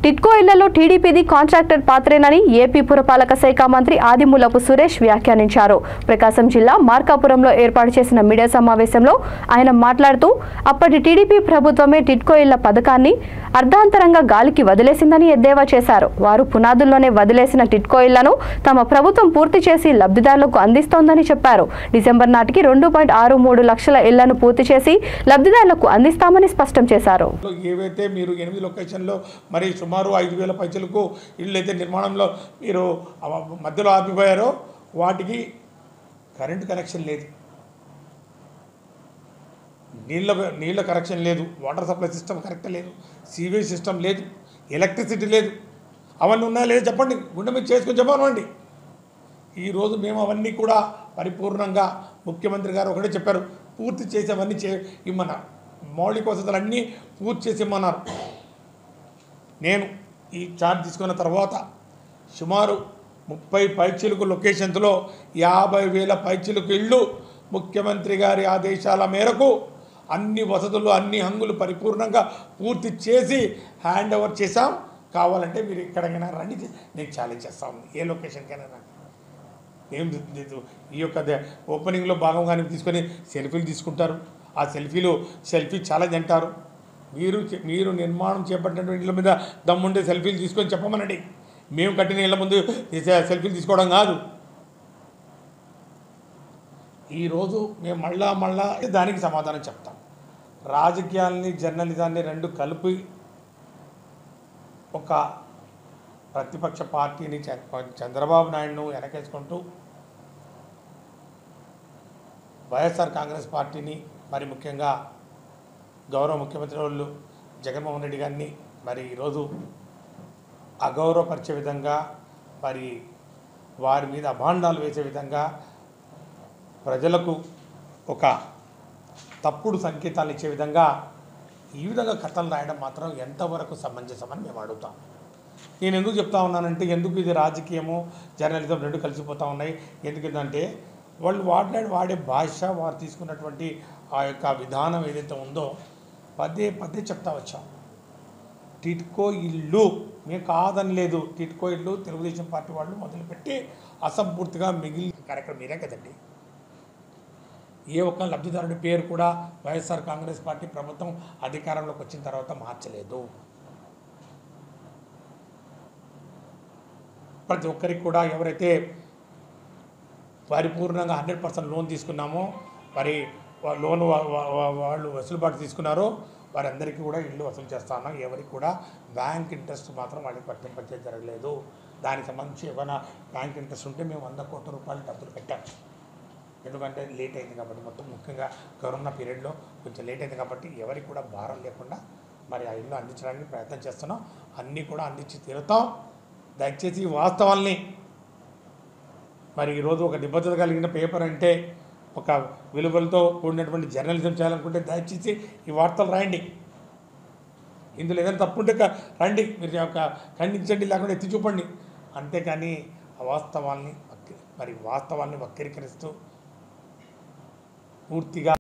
టిట్కో ఇళ్లలో టీడీపీది contractor పాత్రేనని AP పురపాలక శాఖ మంత్రి ఆదిమూలపు సురేష్ వ్యాఖ్యానించారు. ప్రకాశం జిల్లా మార్కాపురంలో ఏర్పాటు చేసిన మీడియా సమావేశంలో ఆయన మాట్లాడుతూ అప్పటి టీడీపీ ప్రభుత్వమే టిట్కో ఇళ్ల పథకాన్ని అర్ధాంతరంగా గాలికి వదిలేసిందని ఎద్దేవా చేశారు. వారు పునాదుల్లోనే వదిలేసిన టిట్కో ఇళ్లను తమ ప్రభుత్వం పూర్తి చేసి లబ్ధిదారులకు అందిస్తోందని చెప్పారు. డిసెంబర్ నాటికి 2.63 లక్షల ఇళ్లను పూర్తి చేసి లబ్ధిదారులకు అందిస్తామని స్పష్టం చేశారు. ఏవైతే మీరు 8 లొకేషన్లో మరి సుమారు 5,000 పైచలకు ఇళ్ళు అయితే నిర్మాణంలో మీరు మధ్యలో ఆపిపోయారో వాటికి కరెంటు కనెక్షన్ లేదు, నీళ్ళ కనెక్షన్ లేదు, వాటర్ సప్లై సిస్టమ్ కరెక్ట్ లేదు, సీవేజ్ సిస్టమ్ లేదు, ఎలక్ట్రిసిటీ లేదు. అవన్నీ ఉన్నాయా లేదు చెప్పండి, గుండె మీద చేసుకొని చెప్పమండి. ఈరోజు మేము అవన్నీ కూడా పరిపూర్ణంగా ముఖ్యమంత్రి గారు ఒకటే చెప్పారు, పూర్తి చేసి అవన్నీ ఇమ్మన్నారు. మౌలిక వసతులన్నీ పూర్తి చేసి ఇమ్మన్నారు. నేను ఈ చార్జ్ తీసుకున్న తర్వాత సుమారు 30 పైచిలుకు లొకేషన్స్లో 50,000 పైచిలుకు ఇళ్ళు ముఖ్యమంత్రి గారి ఆదేశాల మేరకు అన్ని వసతులు అన్ని హంగులు పరిపూర్ణంగా పూర్తి చేసి హ్యాండ్ ఓవర్ చేశాం. కావాలంటే మీరు ఎక్కడికైనా రండి, నేను ఛాలెంజ్ చేస్తాను, ఏ లొకేషన్కైనా రండి. ఏం ఈ యొక్క ఓపెనింగ్లో భాగంగానే తీసుకొని సెల్ఫీలు తీసుకుంటారు. ఆ సెల్ఫీ ఛాలెంజ్ అంటారు. మీరు నిర్మాణం చేపట్టినటువంటి ఇళ్ళ మీద దమ్ముండే సెల్ఫీలు తీసుకొని చెప్పమనండి. మేము కట్టిన ఇళ్ళ ముందు సెల్ఫీలు తీసుకోవడం కాదు. ఈరోజు మేము మళ్ళా దానికి సమాధానం చెప్తాం. రాజకీయాల్ని జర్నలిజాన్ని రెండు కలిపి ఒక ప్రతిపక్ష పార్టీని చంద్రబాబు నాయుడును వెనకేసుకుంటూ వైఎస్ఆర్ కాంగ్రెస్ పార్టీని మరి ముఖ్యంగా గౌరవ ముఖ్యమంత్రి వాళ్ళు జగన్మోహన్ రెడ్డి గారిని మరి ఈరోజు అగౌరవపరిచే విధంగా మరి వారి మీద అభాండాలు వేసే విధంగా ప్రజలకు ఒక తప్పుడు సంకేతాలు ఇచ్చే విధంగా ఈ విధంగా కథలు రాయడం మాత్రం ఎంతవరకు సమంజసమని మేము అడుగుతాం. నేను ఎందుకు చెప్తా ఉన్నానంటే, ఎందుకు ఇది రాజకీయము జర్నలిజం రెండు కలిసిపోతూ ఉన్నాయి. ఎందుకంటే వాళ్ళు వాడే భాష, వారు తీసుకున్నటువంటి ఆ యొక్క విధానం ఏదైతే ఉందో పదే చెప్తా వచ్చాం. టిట్కో ఇల్లు మేము కాదని లేదు. టిట్కో ఇల్లు తెలుగుదేశం పార్టీ వాళ్ళు మొదలుపెట్టి అసంపూర్తిగా మిగిలిన కార్యక్రమం మీరే కదండి. ఏ ఒక్క లబ్ధిదారుడి పేరు కూడా వైఎస్ఆర్ కాంగ్రెస్ పార్టీ ప్రభుత్వం అధికారంలోకి వచ్చిన తర్వాత మార్చలేదు. ప్రతి ఒక్కరికి కూడా ఎవరైతే పరిపూర్ణంగా 100% లోన్ తీసుకున్నామో, మరి లోన్ వాళ్ళు వసూలుబాటు తీసుకున్నారో వారందరికీ కూడా ఇల్లు వసూలు చేస్తా ఉన్నాం. ఎవరికి కూడా బ్యాంక్ ఇంట్రెస్ట్ మాత్రం వాళ్ళకి వర్తింపజేయడం జరగలేదు. దానికి సంబంధించి ఏమైనా బ్యాంక్ ఇంట్రెస్ట్ ఉంటే మేము 100 కోట్ల రూపాయలు డబ్బులు పెట్టాం. ఎందుకంటే లేట్ అయింది కాబట్టి, మొత్తం ముఖ్యంగా కరోనా పీరియడ్లో కొంచెం లేట్ అయింది కాబట్టి ఎవరికి కూడా భారం లేకుండా మరి ఆ ఇల్లు అందించడానికి ప్రయత్నం చేస్తున్నాం. అన్నీ కూడా అందించి తీరుతాం. దయచేసి ఈ వాస్తవాల్ని మరి ఈరోజు ఒక నిబద్ధత కలిగిన పేపర్ అంటే ఒక విలువలతో కూడినటువంటి జర్నలిజం చేయాలనుకుంటే దయచేసి ఈ వార్తలు రాయండి. ఇందులో ఏదైనా తప్పుంటే రండి, మీరు ఖండించండి, లేకుండా ఎత్తి చూపండి. అంతేకాని వాస్తవాల్ని వక్రీకరిస్తూ పూర్తిగా